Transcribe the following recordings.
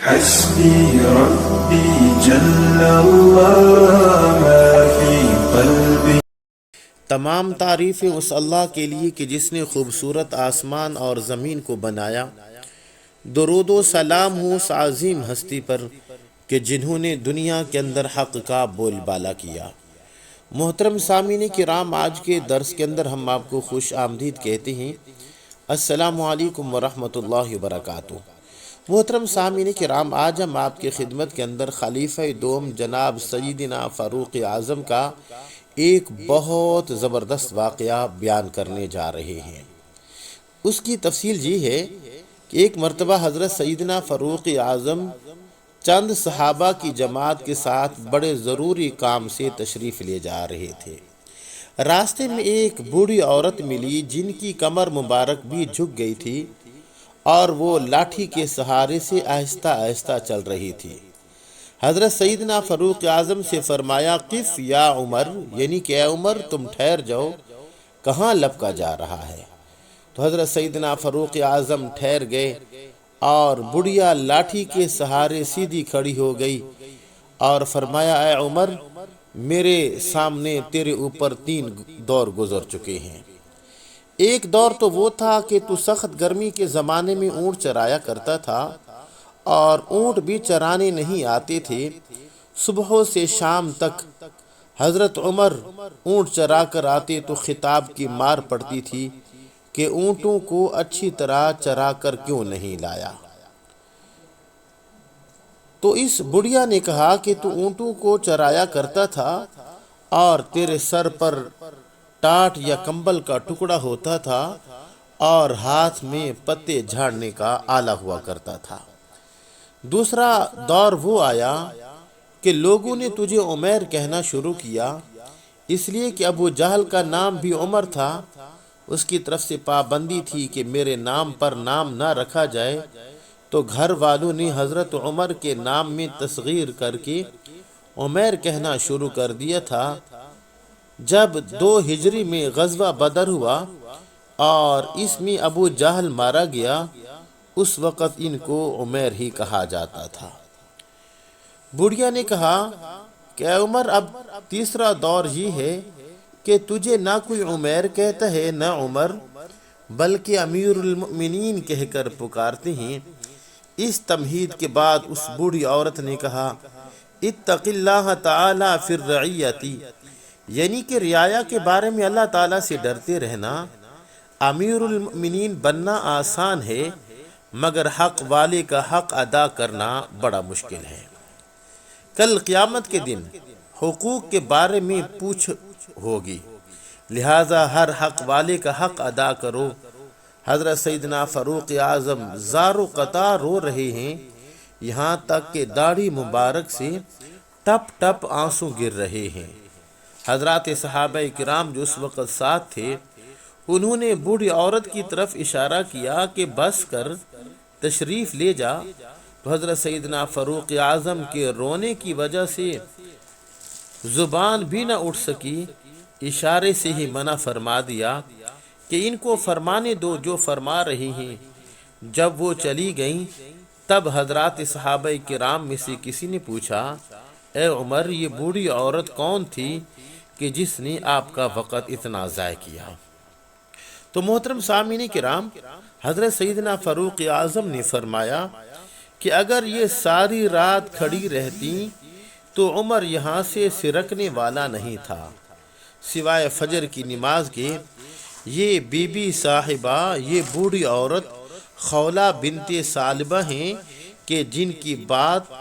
حسبي ربي جل الله ما في قلبي. تمام تعریفیں اس اللہ کے لیے کہ جس نے خوبصورت آسمان اور زمین کو بنایا. درود و سلام ہو اس عظیم ہستی پر کہ جنہوں نے دنیا کے اندر حق کا بول بالا کیا. محترم سامعین کرام، آج کے درس کے اندر ہم آپ کو خوش آمدید کہتے ہیں. السلام علیکم ورحمۃ اللہ وبرکاتہ. محترم سامعین کرام، آج ہم آپ کی خدمت کے اندر خلیفہ دوم جناب سیدنا فاروق اعظم کا ایک بہت زبردست واقعہ بیان کرنے جا رہے ہیں. اس کی تفصیل یہ ہے کہ ایک مرتبہ حضرت سیدنا فاروق اعظم چند صحابہ کی جماعت کے ساتھ بڑے ضروری کام سے تشریف لے جا رہے تھے. راستے میں ایک بوڑھی عورت ملی جن کی کمر مبارک بھی جھک گئی تھی اور وہ لاٹھی کے سہارے سے آہستہ آہستہ چل رہی تھی. حضرت سیدنا فاروق اعظم سے فرمایا، قف یا عمر، یعنی کہ اے عمر تم ٹھہر جاؤ، کہاں لپکا جا رہا ہے؟ تو حضرت سیدنا فاروق اعظم ٹھہر گئے اور بڑھیا لاٹھی کے سہارے سیدھی کھڑی ہو گئی اور فرمایا، اے عمر، میرے سامنے تیرے اوپر 3 دور گزر چکے ہیں. ایک دور تو وہ تھا کہ تو سخت گرمی کے زمانے میں اونٹ چرایا کرتا تھا اور اونٹ بھی چرانے نہیں آتے تھے. صبح سے شام تک حضرت عمر اونٹ چرا کر آتے تو خطاب کی مار پڑتی تھی کہ اونٹوں کو اچھی طرح چرا کر کیوں نہیں لایا. تو اس بڑھیا نے کہا کہ تو اونٹوں کو چرایا کرتا تھا اور تیرے سر پر ٹاٹ یا کمبل کا ٹکڑا ہوتا تھا اور ہاتھ میں پتے جھاڑنے کا آلہ ہوا کرتا تھا. دوسرا دور وہ آیا کہ لوگوں نے تجھے عمیر کہنا شروع کیا، اس لیے کہ ابو جہل کا نام بھی عمر تھا. اس کی طرف سے پابندی تھی کہ میرے نام پر نام نہ رکھا جائے، تو گھر والوں نے حضرت عمر کے نام میں تصغیر کر کے عمیر کہنا شروع کر دیا تھا. جب 2 ہجری میں غزوہ بدر ہوا اور اس میں ابو جہل مارا گیا، اس وقت ان کو عمیر ہی کہا جاتا تھا. بڑھیا نے کہا کہ اے عمر، اب تیسرا دور یہ ہے کہ تجھے نہ کوئی عمیر کہتا ہے نہ عمر، بلکہ امیر المؤمنین کہہ کر پکارتے ہیں. اس تمہید کے بعد اس بوڑھی عورت نے کہا، اتق اللہ تعالی فی الرعیتی، یعنی کہ رعایا کے بارے میں اللہ تعالیٰ سے ڈرتے رہنا. امیر المؤمنین بننا آسان ہے مگر حق والے کا حق ادا کرنا بڑا مشکل ہے. کل قیامت کے دن حقوق کے بارے میں پوچھ ہوگی، لہذا ہر حق والے کا حق ادا کرو. حضرت سیدنا فاروق اعظم زار و قطع رو رہے ہیں، یہاں تک کہ داڑھی مبارک سے ٹپ ٹپ آنسو گر رہے ہیں. حضرات صحابہ کرام جو اس وقت ساتھ تھے، انہوں نے بوڑھی عورت کی طرف اشارہ کیا کہ بس کر، تشریف لے جا. تو حضرت سیدنا فاروق اعظم کے رونے کی وجہ سے زبان بھی نہ اٹھ سکی، اشارے سے ہی منع فرما دیا کہ ان کو فرمانے دو جو فرما رہی ہیں. جب وہ چلی گئیں تب حضرات صحابہ کرام میں سے کسی نے پوچھا، اے عمر، یہ بوڑھی عورت کون تھی کہ جس نے آپ کا وقت اتنا ضائع کیا؟ تو محترم سامعین کرام، حضرت سیدنا فاروق اعظم نے فرمایا کہ اگر یہ ساری رات کھڑی رہتی تو عمر یہاں سے سرکنے والا نہیں تھا. سوائے فجر کی نماز کے یہ بی بی صاحبہ، یہ بوڑھی عورت خولہ بنت ثعلبہ ہیں کہ جن کی بات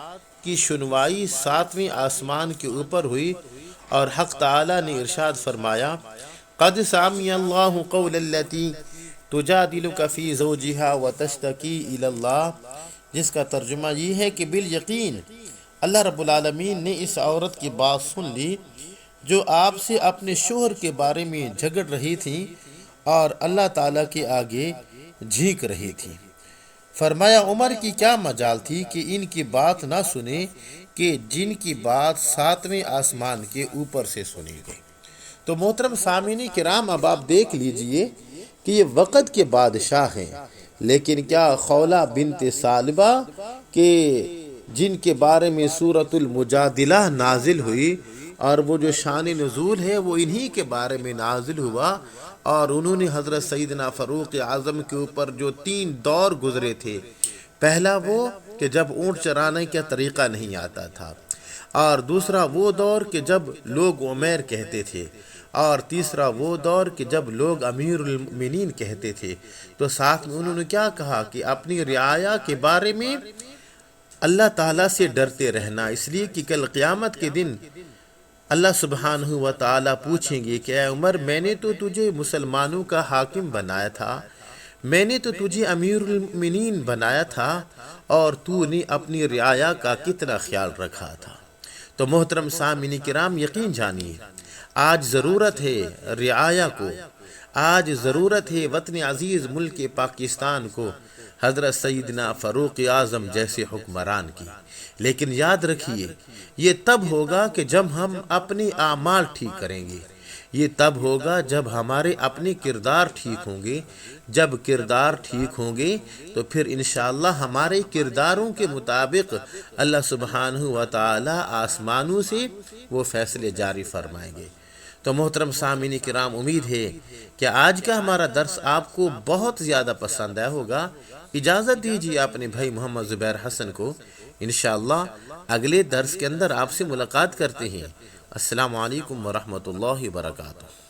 کی سنوائی 7ویں آسمان کے اوپر ہوئی اور حق تعالی نے ارشاد فرمایا، قد سمع اللہ قول التی تجادلک فی زوجہا وتشتکی الی اللہ، جس کا ترجمہ یہ ہے کہ بالیقین اللہ رب العالمین نے اس عورت کی بات سن لی جو آپ سے اپنے شوہر کے بارے میں جھگڑ رہی تھی اور اللہ تعالیٰ کے آگے جھینک رہی تھی. فرمایا، عمر کی کیا مجال تھی کہ ان کی بات نہ سنے کہ جن کی بات 7ویں آسمان کے اوپر سے سنی گئی. تو محترم سامعین کرام، اب آپ دیکھ لیجئے کہ یہ وقت کے بادشاہ ہیں، لیکن کیا خولہ بنت ثعلبہ کہ جن کے بارے میں سورۃ المجادلہ نازل ہوئی، اور وہ جو شان نزول ہے وہ انہی کے بارے میں نازل ہوا، اور انہوں نے حضرت سیدنا فاروق اعظم کے اوپر جو 3 دور گزرے تھے، پہلا وہ کہ جب اونٹ چرانے کا طریقہ نہیں آتا تھا، اور دوسرا وہ دور کہ جب لوگ عمیر کہتے تھے، اور تیسرا وہ دور کہ جب لوگ امیر المؤمنین کہتے تھے۔ تو ساتھ میں انہوں نے کیا کہا کہ اپنی رعایا کے بارے میں اللہ تعالیٰ سے ڈرتے رہنا، اس لیے کہ کل قیامت کے دن اللہ سبحانہ و تعالیٰ پوچھیں گے کہ اے عمر، میں نے تو تجھے مسلمانوں کا حاکم بنایا تھا، میں نے تو تجھے امیر المؤمنین بنایا تھا، اور تو نے اپنی رعایا کا کتنا خیال رکھا تھا۔ تو محترم سامعین کرام، یقین جانیے آج ضرورت ہے رعایا کو، آج ضرورت ہے وطن عزیز ملک پاکستان کو حضرت سیدنا فاروق اعظم جیسے حکمران کی۔ لیکن یاد رکھیے، یہ تب ہوگا کہ جب ہم اپنے اعمال ٹھیک کریں گے، یہ تب ہوگا جب ہمارے اپنے کردار ٹھیک ہوں گے۔ جب کردار ٹھیک ہوں گے تو پھر انشاءاللہ ہمارے کرداروں کے مطابق اللہ سبحانہ و تعالی آسمانوں سے وہ فیصلے جاری فرمائیں گے۔ تو محترم سامعین کرام، امید ہے کہ آج کا ہمارا درس آپ کو بہت زیادہ پسند آیا ہوگا۔ اجازت دیجیے اپنے بھائی محمد زبیر حسن کو، انشاءاللہ اگلے درس کے اندر آپ سے ملاقات کرتے ہیں۔ السلام علیکم ورحمۃ اللہ وبرکاتہ۔